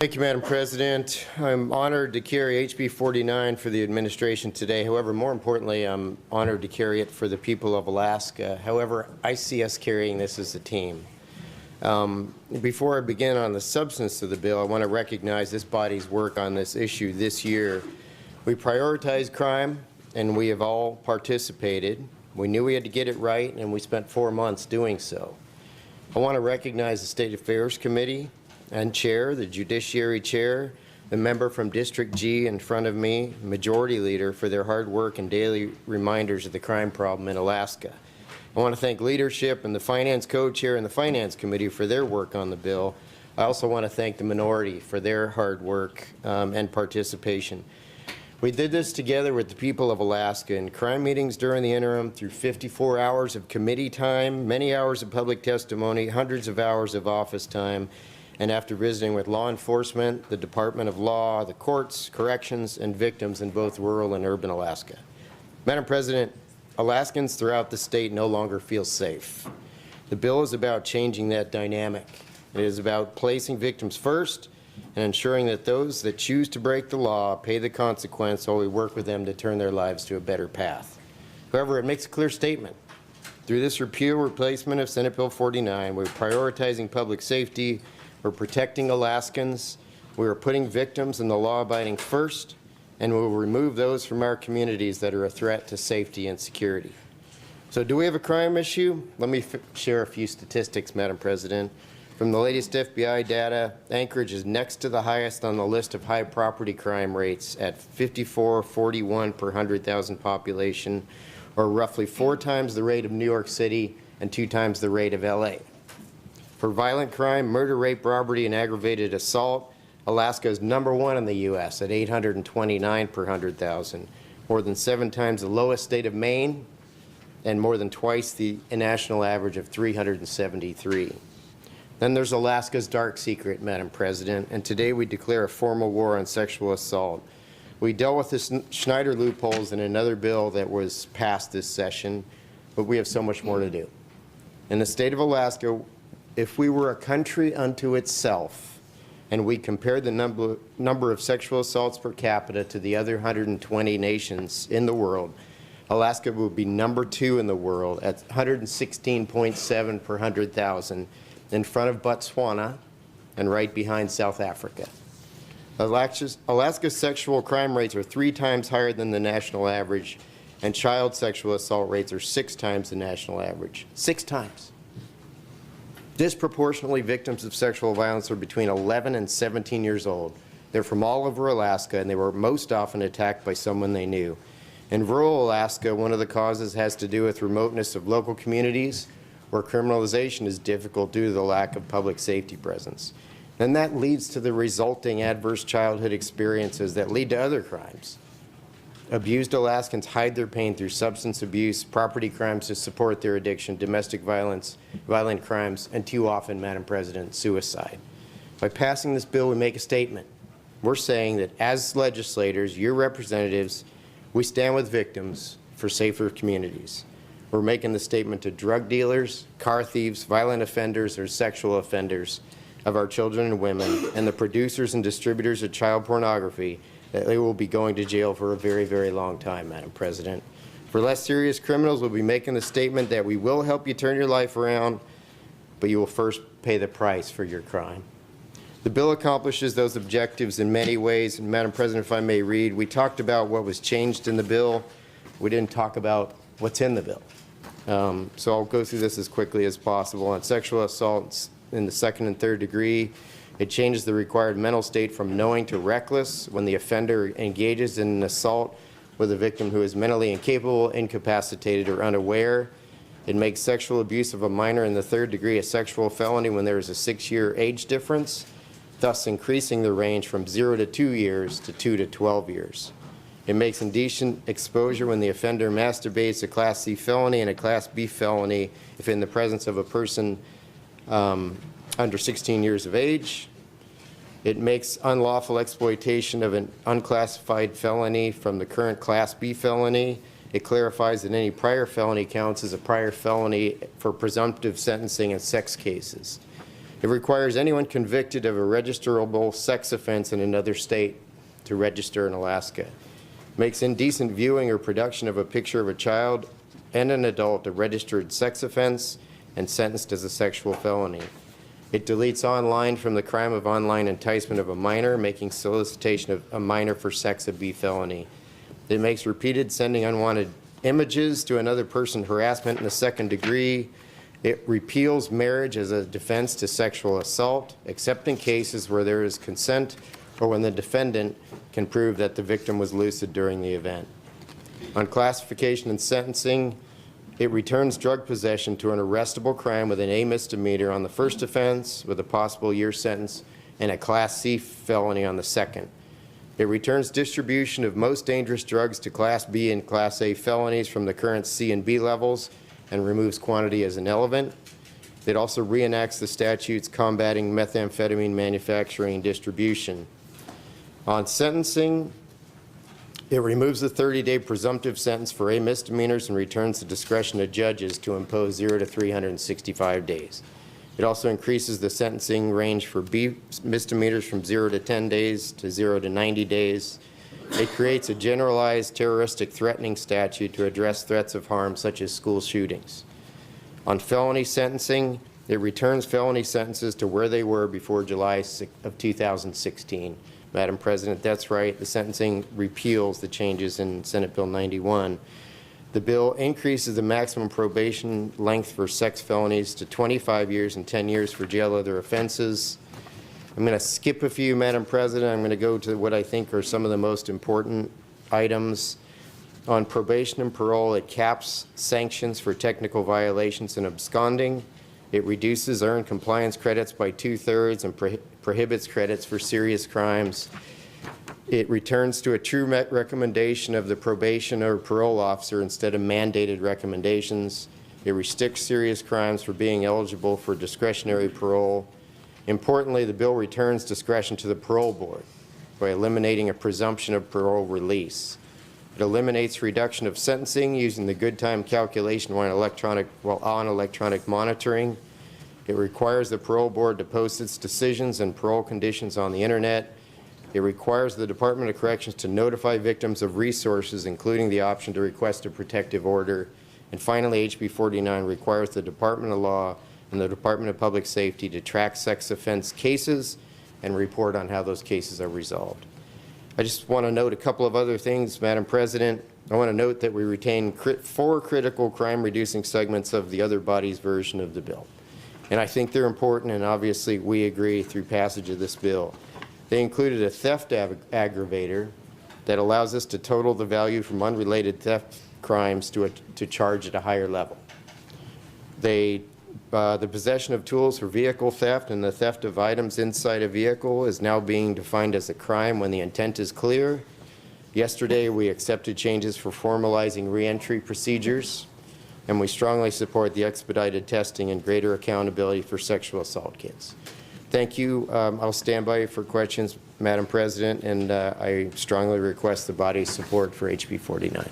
Thank you, Madam President. I'm honored to carry HB 49 for the administration today. However, more importantly, I'm honored to carry it for the people of Alaska. However, I see us carrying this as a team. Before I begin on the substance of the bill, I want to recognize this body's work on this issue this year. We prioritized crime, and we have all participated. We knew we had to get it right, and we spent 4 months doing so. I want to recognize the State Affairs Committee and Chair, the Judiciary Chair, the member from District G in front of me, Majority Leader, for their hard work and daily reminders of the crime problem in Alaska. I want to thank leadership and the Finance Co-Chair and the Finance Committee for their work on the bill. I also want to thank the minority for their hard work and participation. We did this together with the people of Alaska in crime meetings during the interim, through 54 hours of committee time, many hours of public testimony, hundreds of hours of office time, and after visiting with law enforcement, the Department of Law, the courts, corrections, and victims in both rural and urban Alaska. Madam President, Alaskans throughout the state no longer feel safe. The bill is about changing that dynamic. It is about placing victims first and ensuring that those that choose to break the law pay the consequence while we work with them to turn their lives to a better path. However, it makes a clear statement. Through this repeal replacement of Senate Bill 49, we're prioritizing public safety, we're protecting Alaskans, we are putting victims and the law-abiding first, and we will remove those from our communities that are a threat to safety and security. So do we have a crime issue? Let me share a few statistics, Madam President. From the latest FBI data, Anchorage is next to the highest on the list of high property crime rates at 54.41 per 100,000 population, or roughly 4 times the rate of New York City and 2 times the rate of LA. For violent crime, murder, rape, robbery, and aggravated assault, Alaska is #1 in the U.S. at 829 per 100,000, more than 7 times the lowest state of Maine, and more than twice the national average of 373. Then there's Alaska's dark secret, Madam President, and today we declare a formal war on sexual assault. We dealt with the Schneider loopholes in another bill that was passed this session, but we have so much more to do. In the state of Alaska, if we were a country unto itself and we compared the number of sexual assaults per capita to the other 120 nations in the world, Alaska would be #2 in the world at 116.7 per 100,000, in front of Botswana and right behind South Africa. Alaska's sexual crime rates are 3 times higher than the national average, and child sexual assault rates are 6 times the national average. 6 times. Disproportionately, victims of sexual violence are between 11 and 17 years old. They're from all over Alaska, and they were most often attacked by someone they knew. In rural Alaska, one of the causes has to do with remoteness of local communities, where criminalization is difficult due to the lack of public safety presence. And that leads to the resulting adverse childhood experiences that lead to other crimes. Abused Alaskans hide their pain through substance abuse, property crimes to support their addiction, domestic violence, violent crimes, and too often, Madam President, suicide. By passing this bill, we make a statement. We're saying that as legislators, your representatives, we stand with victims for safer communities. We're making the statement to drug dealers, car thieves, violent offenders, or sexual offenders of our children and women, and the producers and distributors of child pornography, that they will be going to jail for a very, very long time, Madam President. For less serious criminals, we'll be making the statement that we will help you turn your life around, but you will first pay the price for your crime. The bill accomplishes those objectives in many ways, and Madam President, if I may read, we talked about what was changed in the bill. We didn't talk about what's in the bill. So I'll go through this as quickly as possible. On sexual assaults in the 2nd and 3rd degree, it changes the required mental state from knowing to reckless when the offender engages in an assault with a victim who is mentally incapable, incapacitated, or unaware. It makes sexual abuse of a minor in the 3rd degree a sexual felony when there is a 6-year age difference, thus increasing the range from 0 to 2 years to 2 to 12 years. It makes indecent exposure when the offender masturbates a Class C felony and a Class B felony if in the presence of a person under 16 years of age. It makes unlawful exploitation of an unclassified felony from the current Class B felony. It clarifies that any prior felony counts as a prior felony for presumptive sentencing in sex cases. It requires anyone convicted of a registerable sex offense in another state to register in Alaska. Makes indecent viewing or production of a picture of a child and an adult a registered sex offense and sentenced as a sexual felony. It deletes online from the crime of online enticement of a minor, making solicitation of a minor for sex a B felony. It makes repeated sending unwanted images to another person harassment in the second degree. It repeals marriage as a defense to sexual assault, except in cases where there is consent or when the defendant can prove that the victim was lucid during the event. On classification and sentencing, it returns drug possession to an arrestable crime with an A misdemeanor on the first offense with a possible year sentence and a Class C felony on the second. It returns distribution of most dangerous drugs to Class B and Class A felonies from the current C and B levels and removes quantity as an element. It also reenacts the statutes combating methamphetamine manufacturing and distribution. On sentencing, it removes the 30-day presumptive sentence for A misdemeanors and returns the discretion of judges to impose 0 to 365 days. It also increases the sentencing range for B misdemeanors from 0 to 10 days to 0 to 90 days. It creates a generalized terroristic threatening statute to address threats of harm such as school shootings. On felony sentencing, it returns felony sentences to where they were before July of 2016. Madam President, that's right. The sentencing repeals the changes in Senate Bill 91. The bill increases the maximum probation length for sex felonies to 25 years and 10 years for jail other offenses. I'm going to skip a few, Madam President. I'm going to go to what I think are some of the most important items. On probation and parole, it caps sanctions for technical violations and absconding. It reduces earned compliance credits by 2/3 and prohibits credits for serious crimes. It returns to a true recommendation of the probation or parole officer instead of mandated recommendations. It restricts serious crimes for being eligible for discretionary parole. Importantly, the bill returns discretion to the parole board by eliminating a presumption of parole release. It eliminates reduction of sentencing using the good time calculation while on electronic monitoring. It requires the parole board to post its decisions and parole conditions on the internet. It requires the Department of Corrections to notify victims of resources, including the option to request a protective order. And finally, HB 49 requires the Department of Law and the Department of Public Safety to track sex offense cases and report on how those cases are resolved. I just want to note a couple of other things, Madam President. I want to note that we retain 4 critical crime-reducing segments of the other body's version of the bill. And I think they're important, and obviously we agree through passage of this bill. They included a theft aggravator that allows us to total the value from unrelated theft crimes to charge at a higher level. The possession of tools for vehicle theft and the theft of items inside a vehicle is now being defined as a crime when the intent is clear. Yesterday, we accepted changes for formalizing reentry procedures, and we strongly support the expedited testing and greater accountability for sexual assault kits. Thank you. I'll stand by for questions, Madam President, and I strongly request the body's support for HB 49.